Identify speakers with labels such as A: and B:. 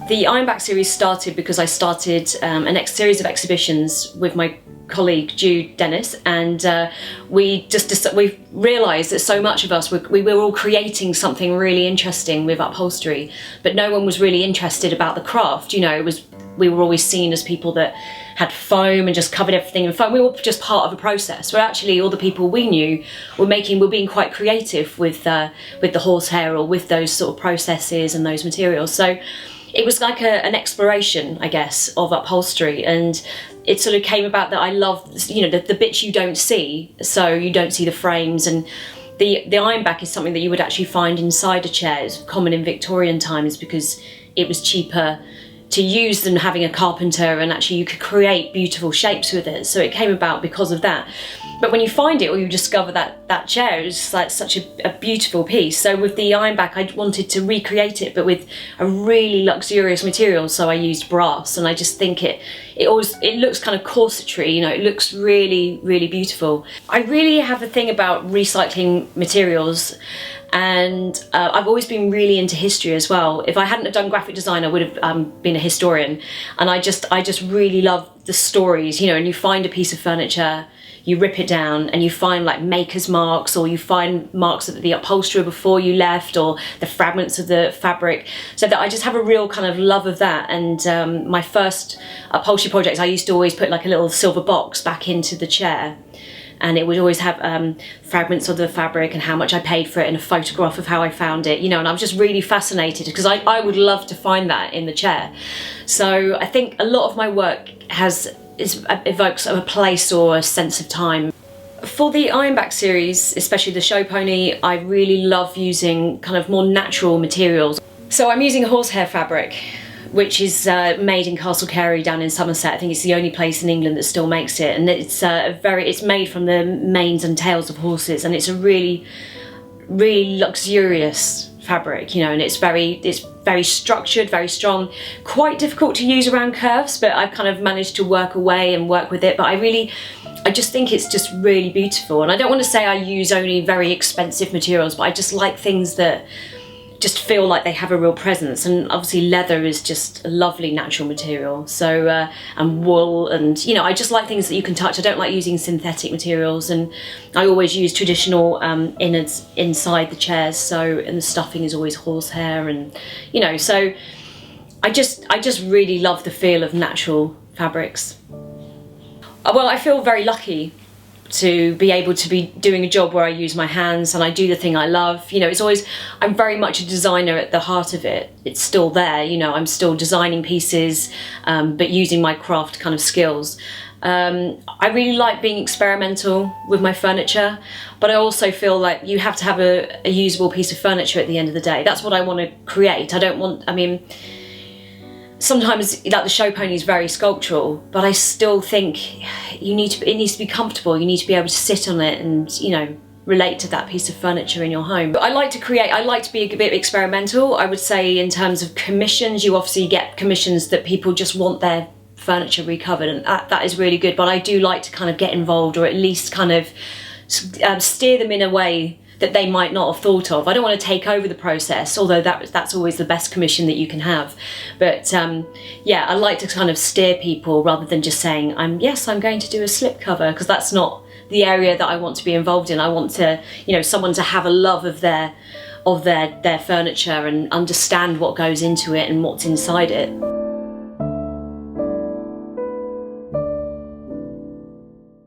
A: The Ironback series started because I started a next series of exhibitions with my colleague Jude Dennis, and we realised that so much of us we were all creating something really interesting with upholstery, but no one was really interested about the craft. You know, we were always seen as people that had foam and just covered everything in foam. We were just part of a process, where actually all the people we knew were being quite creative with the horsehair or with those sort of processes and those materials. So it was like an exploration, I guess, of upholstery, and it sort of came about that I love, you know, the bits you don't see. So you don't see the frames, and the ironback is something that you would actually find inside a chair. It's common in Victorian times because it was cheaper to use than having a carpenter, and actually you could create beautiful shapes with it. So it came about because of that. But when you find it or you discover that chair, it's like such a beautiful piece. So with the ironback, I wanted to recreate it, but with a really luxurious material. So I used brass, and I just think it looks kind of corsetry, you know, it looks really, really beautiful. I really have a thing about recycling materials, and I've always been really into history as well. If I hadn't have done graphic design, I would have been a historian, and I just really love the stories, you know. And you find a piece of furniture, you rip it down, and you find like maker's marks, or you find marks of the upholsterer before you left, or the fragments of the fabric. So that I just have a real kind of love of that. And my first upholstery projects, I used to always put like a little silver box back into the chair, and it would always have fragments of the fabric and how much I paid for it, and a photograph of how I found it, you know. And I was just really fascinated because I would love to find that in the chair. So I think a lot of my work evokes a place or a sense of time. For the Ironback series, especially the show pony, I really love using kind of more natural materials. So I'm using horsehair fabric, which is made in Castle Carey down in Somerset. I think it's the only place in England that still makes it, and it's made from the manes and tails of horses, and it's a really, really luxurious fabric, you know, and it's very structured, very strong, quite difficult to use around curves, but I've kind of managed to work away and work with it. But I just think it's just really beautiful. And I don't want to say I use only very expensive materials, but I just like things that just feel like they have a real presence. And obviously leather is just a lovely natural material, so and wool, and you know, I just like things that you can touch. I don't like using synthetic materials, and I always use traditional innards inside the chairs, and the stuffing is always horsehair, and you know, so I just really love the feel of natural fabrics. Well, I feel very lucky to be able to be doing a job where I use my hands and I do the thing I love. You know, I'm very much a designer at the heart of it. It's still there, you know, I'm still designing pieces, but using my craft kind of skills. I really like being experimental with my furniture, but I also feel like you have to have a usable piece of furniture at the end of the day. That's what I want to create. Sometimes like the show pony is very sculptural, but I still think it needs to be comfortable. You need to be able to sit on it and, you know, relate to that piece of furniture in your home. But I like to create, I like to be a bit experimental. I would say in terms of commissions, you obviously get commissions that people just want their furniture recovered, and that is really good. But I do like to kind of get involved, or at least kind of steer them in a way that they might not have thought of. I don't want to take over the process, although that's always the best commission that you can have. But yeah, I like to kind of steer people rather than just saying, I'm going to do a slip cover, because that's not the area that I want to be involved in. I want to, you know, someone to have a love of their furniture and understand what goes into it and what's inside it.